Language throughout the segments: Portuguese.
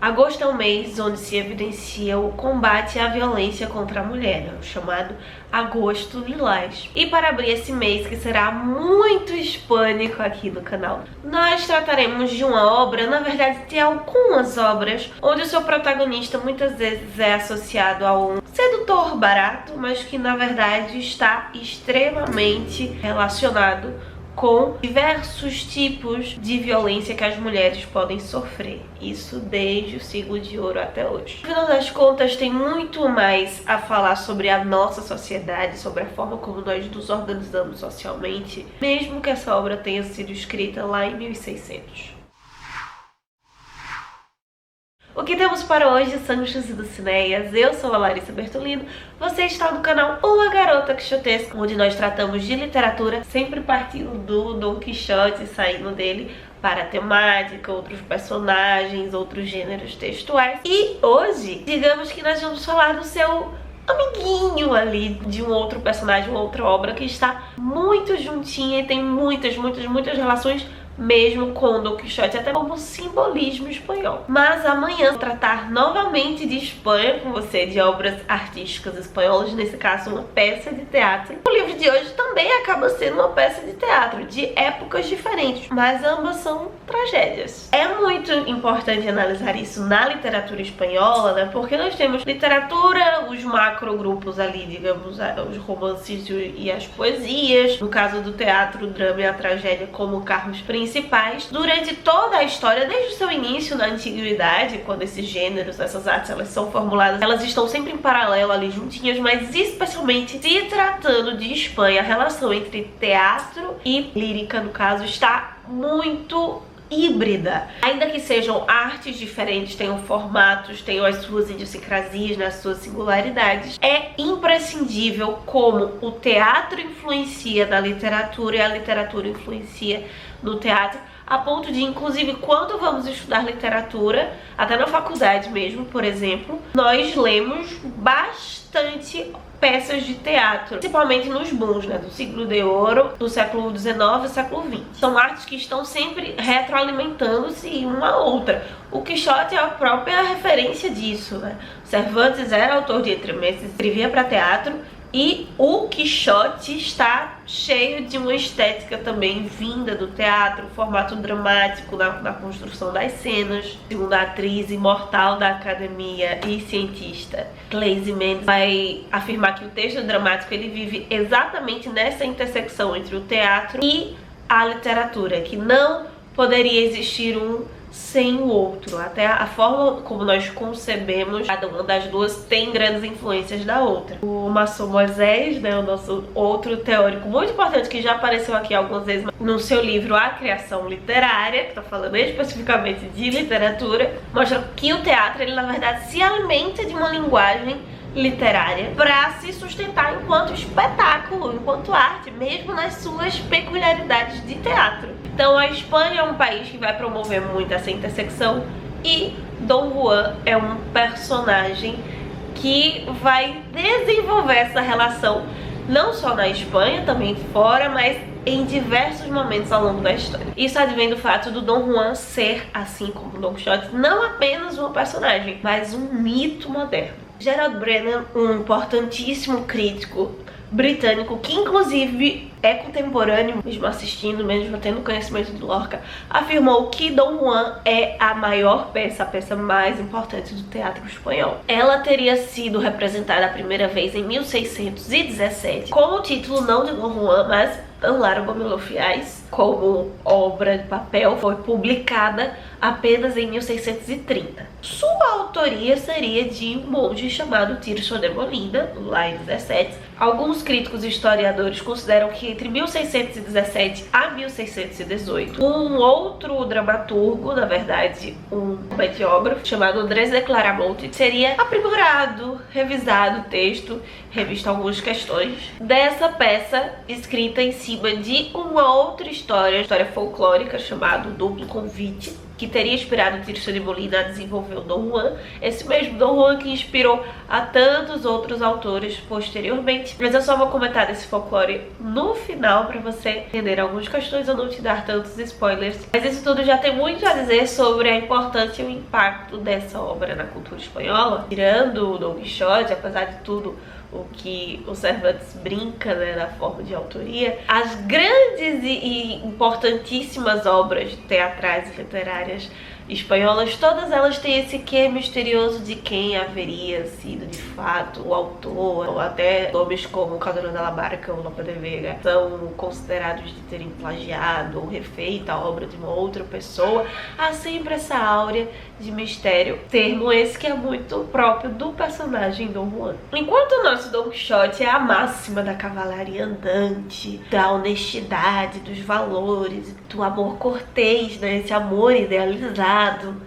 Agosto é um mês onde se evidencia o combate à violência contra a mulher, né? O chamado Agosto Lilás. E para abrir esse mês, que será muito hispânico aqui no canal, nós trataremos de uma obra, na verdade de algumas obras, onde o seu protagonista muitas vezes é associado a um sedutor barato, mas que na verdade está extremamente relacionado com diversos tipos de violência que as mulheres podem sofrer. Isso desde o siglo de ouro até hoje. No final das contas, tem muito mais a falar sobre a nossa sociedade, sobre a forma como nós nos organizamos socialmente, mesmo que essa obra tenha sido escrita lá em 1600. O que temos para hoje, Sanchos e Dulcinéias? Eu sou a Larissa Bertolino, você está no canal Uma Garota Quixotesca, onde nós tratamos de literatura, sempre partindo do Dom Quixote, saindo dele para a temática, outros personagens, outros gêneros textuais. E hoje, digamos que nós vamos falar do seu amiguinho ali, de um outro personagem, uma outra obra que está muito juntinha e tem muitas relações mesmo com Dom Quixote, até como simbolismo espanhol. Mas amanhã vou tratar novamente de Espanha com você, de obras artísticas espanholas, nesse caso uma peça de teatro. O livro de hoje também acaba sendo uma peça de teatro, de épocas diferentes, mas ambas são tragédias. É muito importante analisar isso na literatura espanhola, né? Porque nós temos literatura, os macrogrupos ali, digamos, os romances e as poesias. No caso do teatro, o drama e a tragédia como carros principais. Durante toda a história, desde o seu início na antiguidade, quando esses gêneros, essas artes, elas são formuladas, elas estão sempre em paralelo ali juntinhas, mas especialmente se tratando de Espanha, a relação entre teatro e lírica, no caso, está muito híbrida. Ainda que sejam artes diferentes, tenham formatos, tenham as suas idiosincrasias, as suas singularidades, é imprescindível como o teatro influencia na literatura e a literatura influencia no teatro, a ponto de, inclusive, quando vamos estudar literatura, até na faculdade mesmo, por exemplo, nós lemos bastante peças de teatro, principalmente nos booms, né, do siglo de ouro, do século XIX e século XX. São artes que estão sempre retroalimentando-se uma a outra. O Quixote é a própria referência disso, né? Cervantes era autor de entremeses, escrevia para teatro, e o Quixote está cheio de uma estética também vinda do teatro, formato dramático na construção das cenas. Segundo a atriz imortal da academia e cientista Glaise Mendes, vai afirmar que o texto dramático ele vive exatamente nessa intersecção entre o teatro e a literatura, que não poderia existir um sem o outro. Até a forma como nós concebemos cada uma das duas tem grandes influências da outra. O Masson Moisés, né, o nosso outro teórico muito importante que já apareceu aqui algumas vezes no seu livro A Criação Literária, que está falando especificamente de literatura, mostra que o teatro, ele na verdade se alimenta de uma linguagem literária para se sustentar enquanto espetáculo, enquanto arte, mesmo nas suas peculiaridades de teatro. Então a Espanha é um país que vai promover muito essa intersecção e Dom Juan é um personagem que vai desenvolver essa relação não só na Espanha, também fora, mas em diversos momentos ao longo da história. Isso advém do fato do Dom Juan ser, assim como Dom Quixote, não apenas um personagem, mas um mito moderno. Gerald Brennan, um importantíssimo crítico britânico, que inclusive é contemporâneo, mesmo assistindo, mesmo tendo conhecimento de Lorca, afirmou que Dom Juan é a maior peça, a peça mais importante do teatro espanhol. Ela teria sido representada a primeira vez em 1617, com o título não de Dom Juan, mas Don Largo Melofiais, como obra de papel, foi publicada apenas em 1630. Sua autoria seria de um monge chamado Tirso de Molina, lá em 17. Alguns críticos e historiadores consideram que entre 1617 a 1618, um outro dramaturgo, na verdade um meteógrafo, chamado Andrés de Claramonte, teria aprimorado, revisado o texto, revisto algumas questões dessa peça escrita em cima de uma outra história folclórica chamada Duplo Convite, que teria inspirado Tirso de Molina a desenvolver o Dom Juan, esse mesmo Dom Juan que inspirou a tantos outros autores posteriormente. Mas eu só vou comentar desse folclore no final para você entender algumas questões, eu não te dar tantos spoilers. Mas isso tudo já tem muito a dizer sobre a importância e o impacto dessa obra na cultura espanhola. Tirando o Dom Quixote, apesar de tudo o que o Cervantes brinca, né, na forma de autoria, as grandes e importantíssimas obras teatrais e literárias espanholas, todas elas têm esse quê misterioso de quem haveria sido de fato o autor, ou até nomes como Calderón de la Barca ou Lope de Vega são considerados de terem plagiado ou refeito a obra de uma outra pessoa. Há sempre essa áurea de mistério, termo esse que é muito próprio do personagem Dom Juan. Enquanto o nosso Dom Quixote é a máxima da cavalaria andante, da honestidade, dos valores, do amor cortês, né, esse amor idealizado,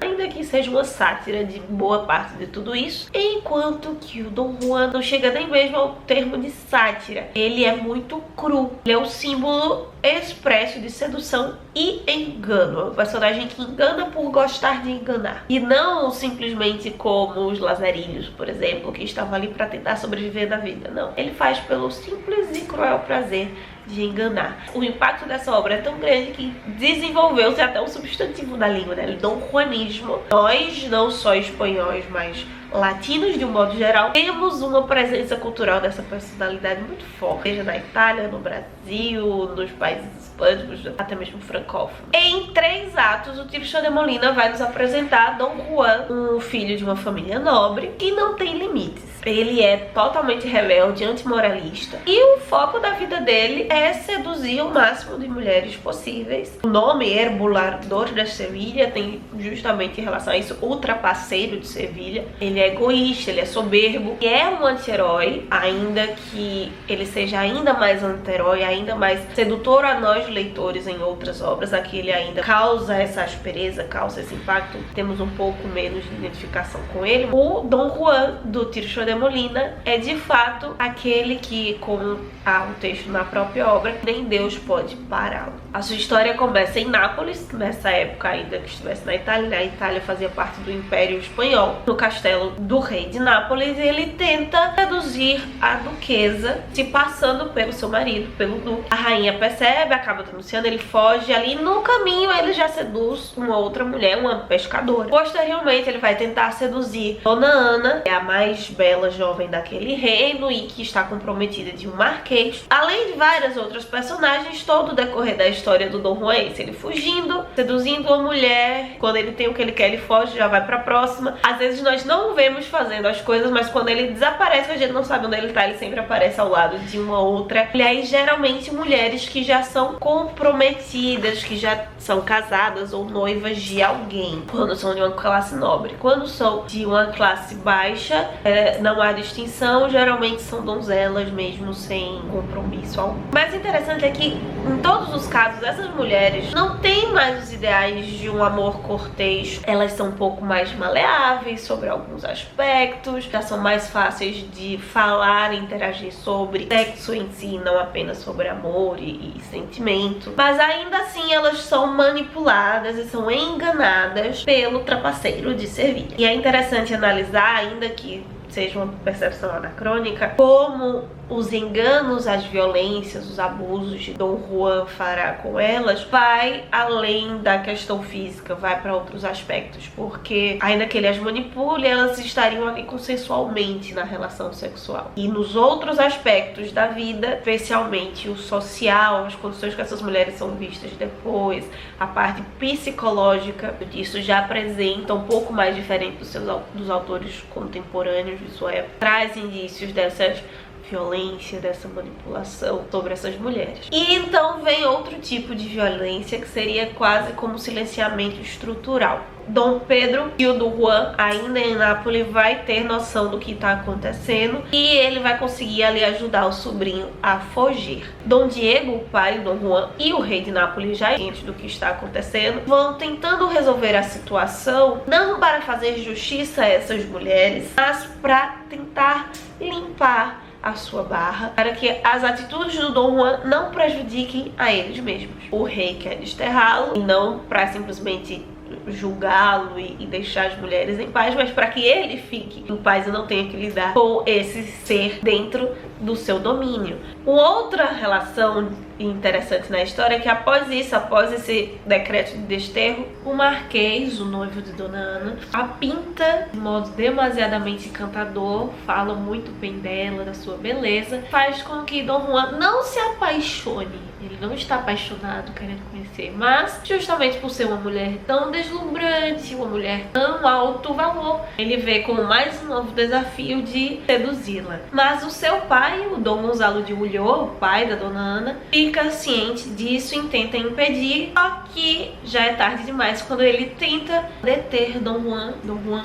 ainda que seja uma sátira de boa parte de tudo isso, enquanto que o Dom Juan não chega nem mesmo ao termo de sátira. Ele é muito cru, ele é um símbolo expresso de sedução e engano. É um personagem que engana por gostar de enganar, e não simplesmente como os lazarilhos, por exemplo, que estavam ali para tentar sobreviver da vida. Não, ele faz pelo simples e cruel prazer de enganar. O impacto dessa obra é tão grande que desenvolveu-se até um substantivo da língua, né? Dom Juanismo. Nós, não só espanhóis, mas latinos de um modo geral, temos uma presença cultural dessa personalidade muito forte, seja na Itália, no Brasil, nos países hispânicos, até mesmo francófonos. Em 3 atos, o Tirso de Molina vai nos apresentar Dom Juan, um filho de uma família nobre que não tem limites. Ele é totalmente rebelde, antimoralista, e o foco da vida dele é seduzir o máximo de mulheres possíveis. O nome Herbulador de Sevilha tem justamente em relação a isso, o trapaceiro de Sevilha. Ele é egoísta, ele é soberbo, e é um anti-herói, ainda que ele seja ainda mais anti-herói, ainda mais sedutor a nós leitores em outras obras. Aqui ele ainda causa essa aspereza, causa esse impacto, temos um pouco menos de identificação com ele. O Dom Juan do Tirso de Molina é de fato aquele que, como há um texto na própria obra, nem Deus pode pará-lo. A sua história começa em Nápoles, nessa época ainda que estivesse na Itália, né? A Itália fazia parte do Império Espanhol, no castelo do rei de Nápoles, e ele tenta seduzir a duquesa, se passando pelo seu marido, pelo duque. A rainha percebe, acaba denunciando, ele foge ali, no caminho ele já seduz uma outra mulher, uma pescadora. Posteriormente ele vai tentar seduzir Dona Ana, que é a mais bela jovem daquele reino e que está comprometida de um marquês, além de várias outras personagens. Todo o decorrer da história do Dom Juan é esse, ele fugindo, seduzindo uma mulher, quando ele tem o que ele quer ele foge, já vai pra próxima. Às vezes nós não o vemos fazendo as coisas, mas quando ele desaparece, a gente não sabe onde ele tá, ele sempre aparece ao lado de uma outra mulher, e geralmente mulheres que já são comprometidas, que já são casadas ou noivas de alguém, quando são de uma classe nobre. Quando são de uma classe baixa, não há distinção, geralmente são donzelas mesmo, sem compromisso algum. O mais interessante é que em todos os casos essas mulheres não têm mais os ideais de um amor cortês, elas são um pouco mais maleáveis sobre alguns aspectos, já são mais fáceis de falar e interagir sobre sexo em si, não apenas sobre amor e sentimento, mas ainda assim elas são manipuladas e são enganadas pelo trapaceiro de Sevilha. E é interessante analisar, ainda que seja uma percepção anacrônica, como os enganos, as violências, os abusos de Dom Juan fará com elas vai além da questão física, vai para outros aspectos, porque ainda que ele as manipule, elas estariam ali consensualmente na relação sexual. E nos outros aspectos da vida, especialmente o social, as condições que essas mulheres são vistas depois, a parte psicológica disso já apresenta um pouco mais diferente dos autores contemporâneos de sua época, traz indícios dessas violência, dessa manipulação sobre essas mulheres. E então vem outro tipo de violência, que seria quase como silenciamento estrutural. Dom Pedro e o Dom Juan, ainda em Nápoles, vai ter noção do que está acontecendo e ele vai conseguir ali ajudar o sobrinho a fugir. Dom Diego, o pai do Dom Juan, e o rei de Nápoles, já cientes do que está acontecendo, vão tentando resolver a situação, não para fazer justiça a essas mulheres, mas para tentar limpar a sua barra, para que as atitudes do Dom Juan não prejudiquem a eles mesmos. O rei quer desterrá-lo, e não para simplesmente julgá-lo e deixar as mulheres em paz, mas para que ele fique em paz e não tenha que lidar com esse ser dentro do seu domínio. Uma outra relação interessante na história é que após esse decreto de desterro, o Marquês, o noivo de Dona Ana, a pinta de modo demasiadamente encantador, fala muito bem dela, da sua beleza, faz com que Dom Juan não se apaixone. Ele não está apaixonado, querendo conhecer, mas justamente por ser uma mulher tão deslumbrante, uma mulher tão alto valor, ele vê como mais um novo desafio de seduzi-la. Mas o seu pai, o Dom Gonzalo de Ulloa, o pai da Dona Ana, fica ciente disso e tenta impedir, só que já é tarde demais quando ele tenta deter Dom Juan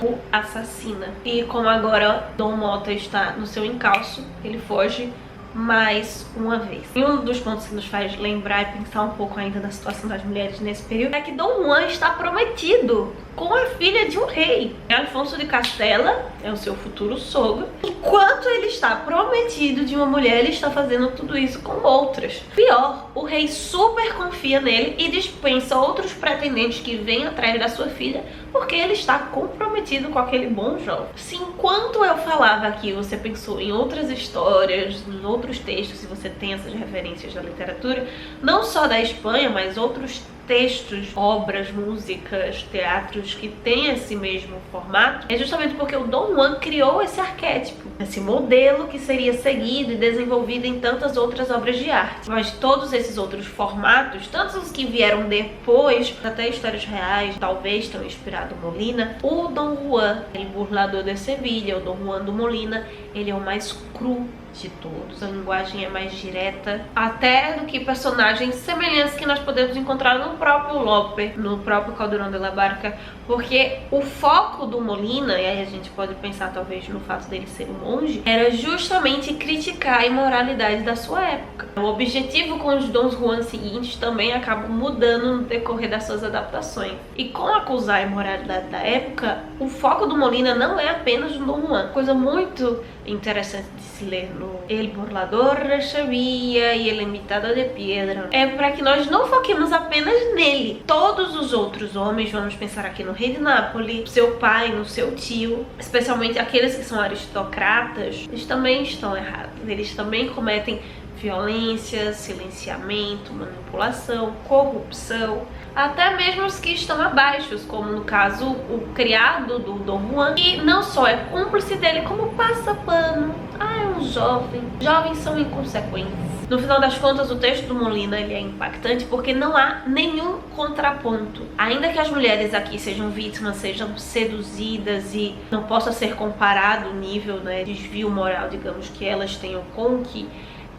o assassina. E como agora Dom Mota está no seu encalço, ele foge mais uma vez. E um dos pontos que nos faz lembrar e pensar um pouco ainda da situação das mulheres nesse período é que Dom Juan está prometido com a filha de um rei. Afonso de Castela é o seu futuro sogro. Enquanto ele está prometido de uma mulher, ele está fazendo tudo isso com outras. Pior, o rei super confia nele e dispensa outros pretendentes que vêm atrás da sua filha porque ele está comprometido com aquele bom jovem. Se enquanto eu falava aqui, você pensou em outras histórias, em outros textos, se você tem essas referências da literatura, não só da Espanha, mas outros textos, obras, músicas, teatros que têm esse mesmo formato, é justamente porque o Dom Juan criou esse arquétipo, esse modelo que seria seguido e desenvolvido em tantas outras obras de arte. Mas todos esses outros formatos, tantos os que vieram depois, até histórias reais, talvez tenham inspirado Molina, o Dom Juan, el burlador de Sevilha, o Dom Juan do Molina, ele é o mais cru de todos. A linguagem é mais direta, até do que personagens semelhantes que nós podemos encontrar no próprio Lope, no próprio Calderón de la Barca, porque o foco do Molina, e aí a gente pode pensar talvez no fato dele ser um monge, era justamente criticar a imoralidade da sua época. O objetivo com os Dom Juan seguintes também acaba mudando no decorrer das suas adaptações. E com acusar a imoralidade da época, o foco do Molina não é apenas o Dom Juan. Coisa muito interessante de se ler no El Burlador de Sevilla e El Imitador de Piedra é para que nós não foquemos apenas nele. Todos os outros homens, vamos pensar aqui no rei de Nápoles, seu pai, no seu tio, especialmente aqueles que são aristocratas, eles também estão errados. Eles também cometem violência, silenciamento, manipulação, corrupção, até mesmo os que estão abaixo, como no caso o criado do Dom Juan, que não só é cúmplice dele, como passa pano. Ah, é um jovem. Jovens são inconsequentes. No final das contas, o texto do Molina ele é impactante porque não há nenhum contraponto. Ainda que as mulheres aqui sejam vítimas, sejam seduzidas e não possa ser comparado o nível, né, de desvio moral, digamos, que elas tenham com o que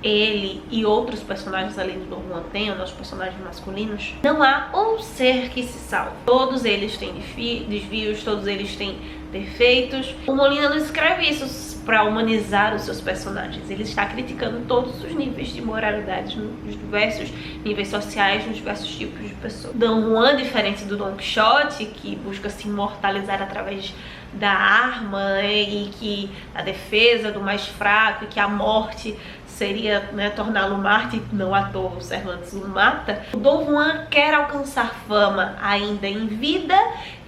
ele e outros personagens além do Dom Juan têm, os personagens masculinos, não há um ser que se salve. Todos eles têm desvios, todos eles têm defeitos. O Molina não escreve isso para humanizar os seus personagens. Ele está criticando todos os níveis de moralidade, nos diversos níveis sociais, nos diversos tipos de pessoas. Dom Juan, diferente do Don Quixote, que busca se imortalizar através da arma e que a defesa do mais fraco e que a morte seria, né, torná-lo mártir, não à toa o Cervantes o mata. O Dom Juan quer alcançar fama ainda em vida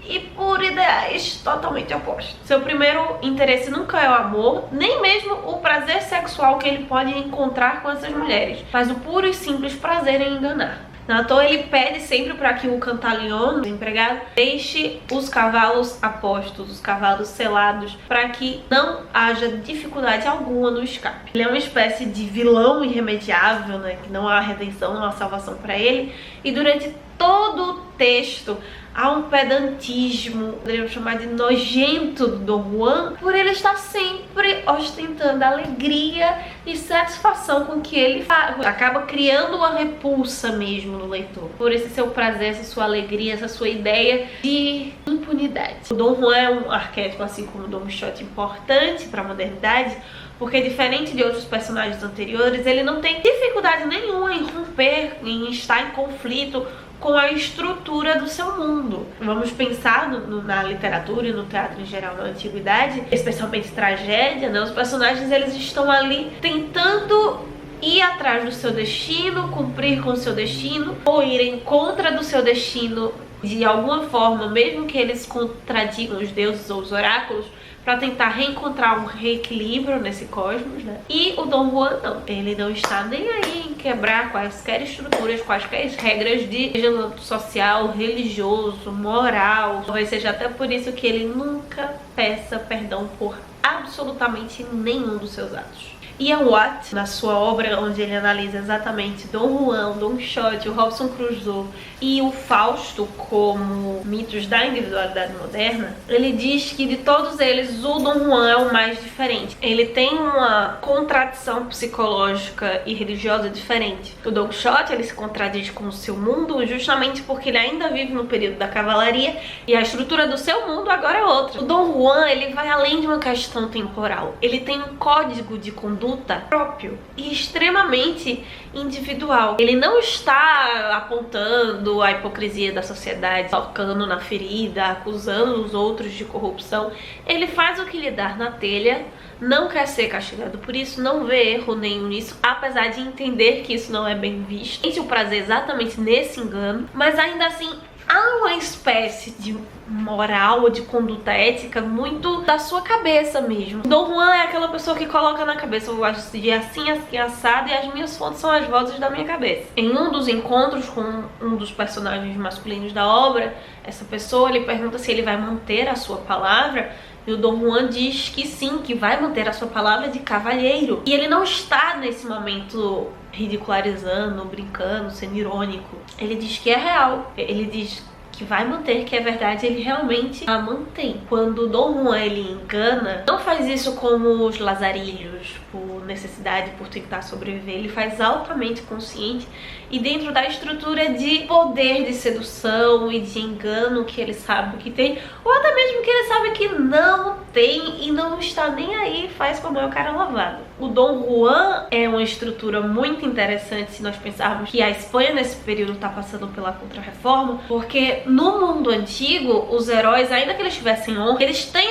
e por ideais totalmente opostos. Seu primeiro interesse nunca é o amor, nem mesmo o prazer sexual que ele pode encontrar com essas mulheres, mas o puro e simples prazer em enganar. Não à toa ele pede sempre para que o Cantaleon, o empregado, deixe os cavalos apostos, os cavalos selados, para que não haja dificuldade alguma no escape. Ele é uma espécie de vilão irremediável, né? Que não há redenção, não há salvação para ele. E durante todo o texto há um pedantismo, poderíamos chamar de nojento do Dom Juan, por ele estar sempre ostentando alegria e satisfação com o que ele faz. Acaba criando uma repulsa mesmo no leitor, por esse seu prazer, essa sua alegria, essa sua ideia de impunidade. O Dom Juan é um arquétipo, assim como o Dom Quixote, importante para a modernidade, porque diferente de outros personagens anteriores, ele não tem dificuldade nenhuma em romper, em estar em conflito com a estrutura do seu mundo. Vamos pensar na literatura e no teatro em geral na antiguidade, especialmente tragédia, né? Os personagens eles estão ali tentando ir atrás do seu destino, cumprir com o seu destino, ou ir em contra do seu destino de alguma forma, mesmo que eles contradigam os deuses ou os oráculos, para tentar reencontrar um reequilíbrio nesse cosmos, né? E o Dom Juan não, ele não está nem aí em quebrar quaisquer estruturas, quaisquer regras de social, religioso, moral. Talvez seja até por isso que ele nunca peça perdão por absolutamente nenhum dos seus atos. Ian Watt, na sua obra onde ele analisa exatamente Dom Juan, Don Quixote, o Robinson Crusoe e o Fausto como mitos da individualidade moderna, ele diz que de todos eles o Dom Juan é o mais diferente. Ele tem uma contradição psicológica e religiosa diferente. O Don Quixote, ele se contradiz com o seu mundo justamente porque ele ainda vive no período da cavalaria e a estrutura do seu mundo agora é outra. O Dom Juan, ele vai além de uma questão temporal. Ele tem um código de conduta próprio e extremamente individual. Ele não está apontando a hipocrisia da sociedade, tocando na ferida, acusando os outros de corrupção. Ele faz o que lhe dá na telha, não quer ser castigado por isso, não vê erro nenhum nisso, apesar de entender que isso não é bem visto. Sente o prazer exatamente nesse engano, mas ainda assim há uma espécie de moral ou de conduta ética muito da sua cabeça mesmo. Dom Juan é aquela pessoa que coloca na cabeça: eu acho de assim, assim, assado, e as minhas fontes são as vozes da minha cabeça. Em um dos encontros com um dos personagens masculinos da obra, essa pessoa lhe pergunta se ele vai manter a sua palavra, e o Dom Juan diz que sim, que vai manter a sua palavra de cavalheiro. E ele não está nesse momento ridicularizando, brincando, sendo irônico. Ele diz que é real. Ele diz que vai manter, que é verdade, ele realmente a mantém. Quando o Dom Juan ele engana, não faz isso como os lazarilhos, por necessidade, por tentar sobreviver. Ele faz altamente consciente e dentro da estrutura de poder, de sedução e de engano que ele sabe que tem, ou até mesmo que ele sabe que não tem e não está nem aí, faz como é o cara lavado. O Dom Juan é uma estrutura muito interessante se nós pensarmos que a Espanha nesse período está passando pela Contra-Reforma, porque no mundo antigo, os heróis, ainda que eles tivessem honra, eles têm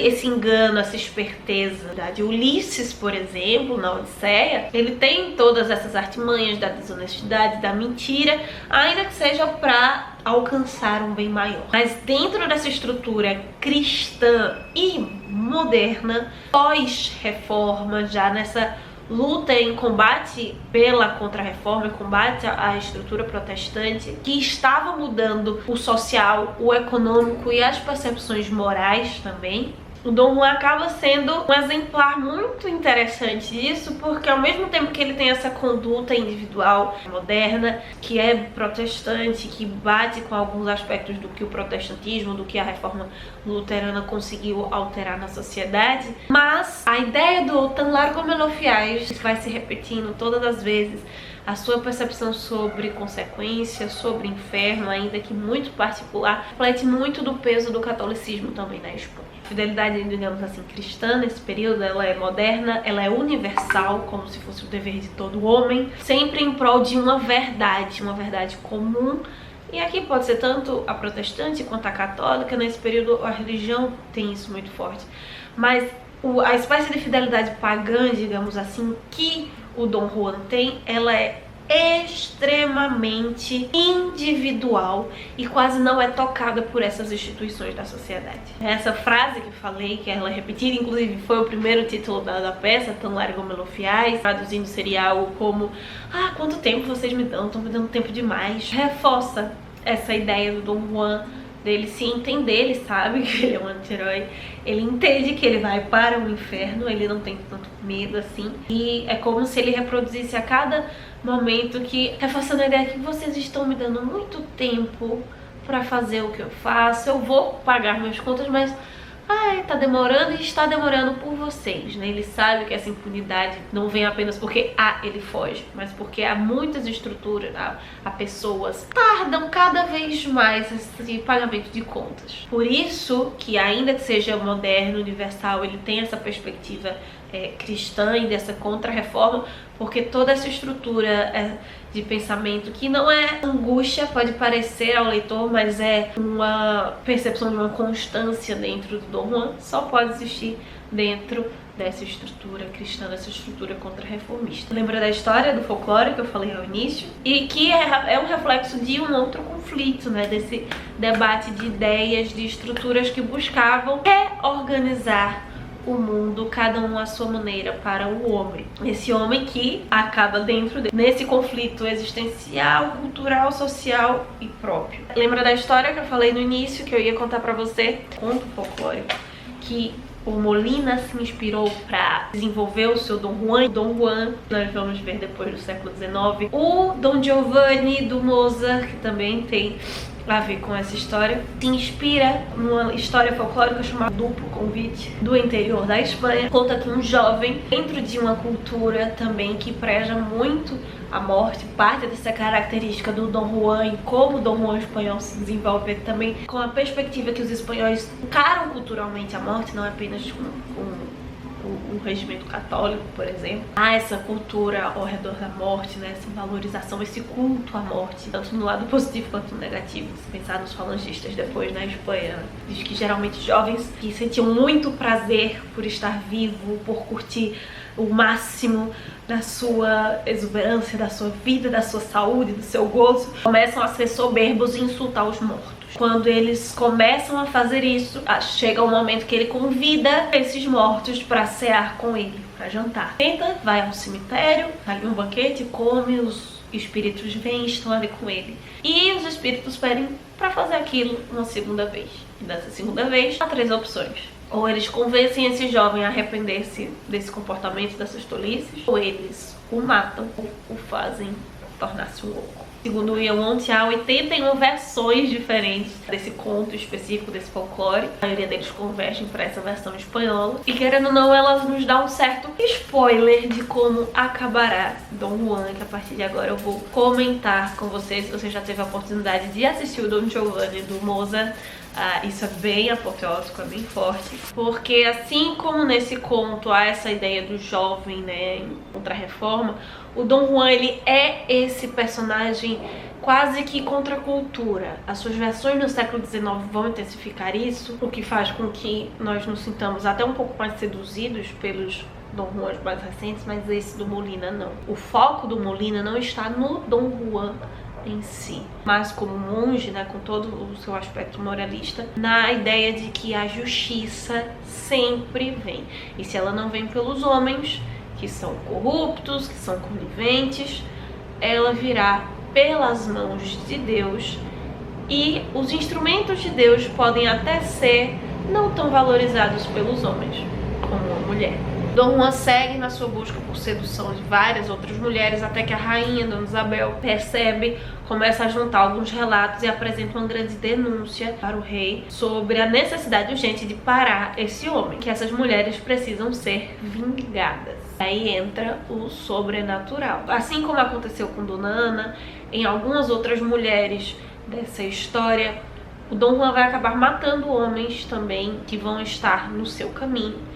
esse engano, essa esperteza. Ulisses, por exemplo, na Odisseia, ele tem todas essas artimanhas da desonestidade, da mentira, ainda que seja para alcançar um bem maior. Mas dentro dessa estrutura cristã e moderna, pós-reforma, já nessa luta em combate pela Contra-Reforma, em combate à estrutura protestante, que estava mudando o social, o econômico e as percepções morais também, o Dom Juan acaba sendo um exemplar muito interessante disso, porque ao mesmo tempo que ele tem essa conduta individual moderna, que é protestante, que bate com alguns aspectos do que o protestantismo, do que a reforma luterana conseguiu alterar na sociedade, mas a ideia do tan largo me lo fiáis vai se repetindo todas as vezes. A sua percepção sobre consequência, sobre inferno, ainda que muito particular, reflete muito do peso do catolicismo também na Espanha. A fidelidade, digamos assim, cristã nesse período, ela é moderna, ela é universal, como se fosse o dever de todo homem, sempre em prol de uma verdade comum. E aqui pode ser tanto a protestante quanto a católica. Nesse período a religião tem isso muito forte, mas a espécie de fidelidade pagã, digamos assim, que o Dom Juan tem, ela é extremamente individual e quase não é tocada por essas instituições da sociedade. Essa frase que falei, que ela é repetida, inclusive foi o primeiro título da peça, Tan largo me lo fiáis, traduzindo seria algo como: ah, quanto tempo vocês me dão, estão me dando tempo demais. Reforça essa ideia do Dom Juan, dele se entender, ele sabe que ele é um anti-herói, ele entende que ele vai para o inferno, ele não tem tanto medo assim, e é como se ele reproduzisse a cada momento, que reforçando a ideia que vocês estão me dando muito tempo para fazer o que eu faço, eu vou pagar minhas contas, mas tá demorando e está demorando por vocês, né? Ele sabe que essa impunidade não vem apenas porque ele foge, mas porque há muitas estruturas, há pessoas tardam cada vez mais esse pagamento de contas. Por isso que, ainda que seja moderno, universal, ele tem essa perspectiva cristã e dessa contra-reforma, porque toda essa estrutura de pensamento, que não é angústia, pode parecer ao leitor, mas é uma percepção de uma constância dentro do Dom Juan, só pode existir dentro dessa estrutura cristã, dessa estrutura contra-reformista. Lembra da história do folclore que eu falei ao início? E que é um reflexo de um outro conflito, né? Desse debate de ideias, de estruturas que buscavam reorganizar o mundo, cada um à sua maneira, para o homem. Esse homem que acaba nesse conflito existencial, cultural, social e próprio. Lembra da história que eu falei no início, que eu ia contar pra você? Conto folclórico, que o Molina se inspirou para desenvolver o seu Dom Juan. Dom Juan, nós vamos ver depois do século XIX. O Dom Giovanni do Mozart, que também tem a ver com essa história, se inspira numa história folclórica chamada Duplo Convite, do interior da Espanha. Conta que um jovem, dentro de uma cultura também que preza muito a morte, parte dessa característica do Dom Juan e como o Dom Juan espanhol se desenvolve também com a perspectiva que os espanhóis encaram culturalmente a morte, não apenas com o regimento católico, por exemplo. Há essa cultura ao redor da morte, né? Essa valorização, esse culto à morte, tanto no lado positivo quanto no negativo. Se pensar nos falangistas depois na Espanha, diz que geralmente jovens que sentiam muito prazer por estar vivo, por curtir o máximo da sua exuberância, da sua vida, da sua saúde, do seu gozo, começam a ser soberbos e insultar os mortos. Quando eles começam a fazer isso, chega um momento que ele convida esses mortos para cear com ele, para jantar. Tenta, vai ao cemitério, ali um banquete, come, os espíritos vêm e estão ali com ele. E os espíritos pedem para fazer aquilo uma segunda vez. E dessa segunda vez, há 3 opções. Ou eles convencem esse jovem a arrepender-se desse comportamento, dessas tolices, ou eles o matam, ou o fazem tornar-se um louco. Segundo o Ian Wong, há 81 versões diferentes desse conto específico, desse folclore. A maioria deles convergem para essa versão espanhola. E querendo ou não, elas nos dão um certo spoiler de como acabará Dom Juan, que a partir de agora eu vou comentar com vocês. Se você já teve a oportunidade de assistir o Dom Giovanni do Mozart, isso é bem apoteótico, é bem forte. Porque assim como nesse conto há essa ideia do jovem, né, em contra-reforma, o Dom Juan, ele é esse personagem quase que contra a cultura. As suas versões no século XIX vão intensificar isso, o que faz com que nós nos sintamos até um pouco mais seduzidos pelos Dom Juans mais recentes, mas esse do Molina não. O foco do Molina não está no Dom Juan em si, mas como monge, né, com todo o seu aspecto moralista, na ideia de que a justiça sempre vem. E se ela não vem pelos homens, que são corruptos, que são coniventes, ela virá pelas mãos de Deus, e os instrumentos de Deus podem até ser não tão valorizados pelos homens como a mulher. Dom Juan segue na sua busca por sedução de várias outras mulheres, até que a rainha, Dona Isabel, percebe, começa a juntar alguns relatos e apresenta uma grande denúncia para o rei sobre a necessidade urgente de parar esse homem, que essas mulheres precisam ser vingadas. Aí entra o sobrenatural. Assim como aconteceu com Dona Ana, em algumas outras mulheres dessa história, o Dom Juan vai acabar matando homens também que vão estar no seu caminho.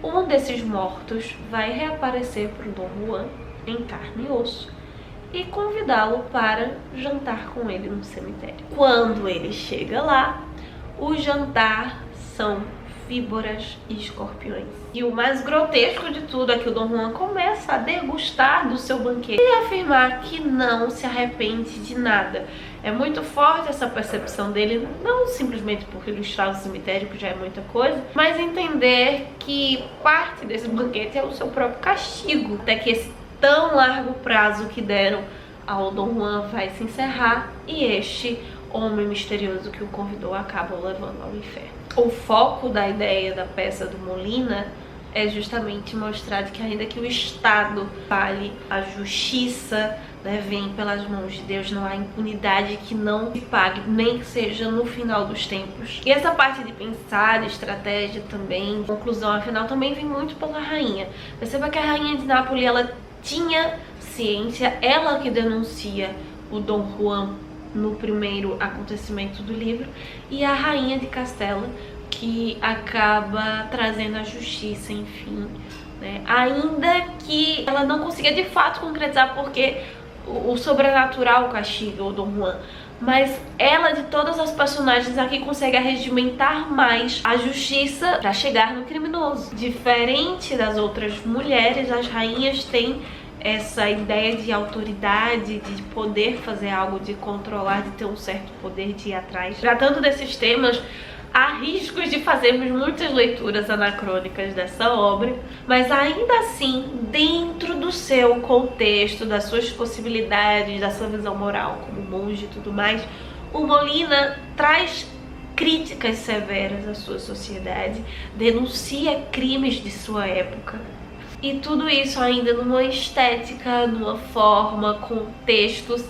Um desses mortos vai reaparecer para o Dom Juan em carne e osso e convidá-lo para jantar com ele no cemitério. Quando ele chega lá, o jantar são víboras e escorpiões. E o mais grotesco de tudo é que o Dom Juan começa a degustar do seu banquete e afirmar que não se arrepende de nada. É muito forte essa percepção dele, não simplesmente por ilustrar o cemitério, que já é muita coisa, mas entender que parte desse banquete é o seu próprio castigo. Até que esse tão largo prazo que deram ao Dom Juan vai se encerrar e este homem misterioso que o convidou acaba o levando ao inferno. O foco da ideia da peça do Molina é justamente mostrar que ainda que o Estado fale, a justiça, né, vem pelas mãos de Deus, não há impunidade que não se pague, nem que seja no final dos tempos. E essa parte de pensar, de estratégia também, conclusão afinal, também vem muito pela rainha. Perceba que a rainha de Nápoles, ela tinha ciência, ela que denuncia o Dom Juan no primeiro acontecimento do livro, e a rainha de Castela, que acaba trazendo a justiça, enfim, né? Ainda que ela não consiga de fato concretizar porque o sobrenatural castiga o Dom Juan. Mas ela, de todas as personagens aqui, consegue arregimentar mais a justiça para chegar no criminoso. Diferente das outras mulheres, as rainhas têm essa ideia de autoridade, de poder fazer algo, de controlar, de ter um certo poder de ir atrás. Tratando desses temas, há riscos de fazermos muitas leituras anacrônicas dessa obra, mas ainda assim, dentro do seu contexto, das suas possibilidades, da sua visão moral como monge e tudo mais, o Molina traz críticas severas à sua sociedade, denuncia crimes de sua época. E tudo isso ainda numa estética, numa forma, com textos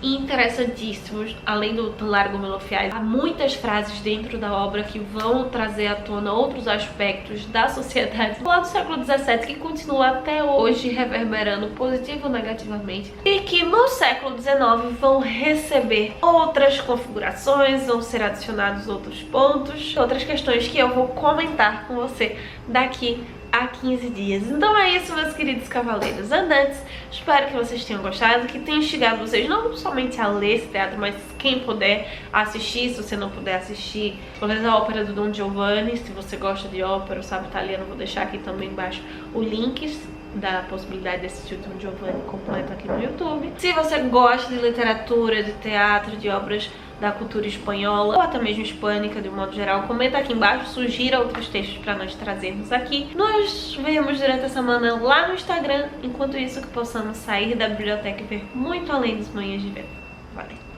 interessantíssimos, além do Largo Melofiais. Há muitas frases dentro da obra que vão trazer à tona outros aspectos da sociedade lá do século XVII, que continua até hoje reverberando positivo ou negativamente, e que no século XIX vão receber outras configurações, vão ser adicionados outros pontos, outras questões que eu vou comentar com você daqui a 15 dias. Então é isso, meus queridos cavaleiros andantes. Espero que vocês tenham gostado, que tenha instigado vocês não somente a ler esse teatro, mas quem puder assistir. Se você não puder assistir, talvez a ópera do Don Giovanni, se você gosta de ópera, sabe italiano, vou deixar aqui também embaixo o link da possibilidade de assistir o Don Giovanni completo aqui no YouTube. Se você gosta de literatura, de teatro, de obras da cultura espanhola ou até mesmo hispânica de um modo geral, comenta aqui embaixo, sugira outros textos para nós trazermos aqui. Nos vemos durante a semana lá no Instagram, enquanto isso que possamos sair da biblioteca e ver muito além das manhãs de vento. Valeu!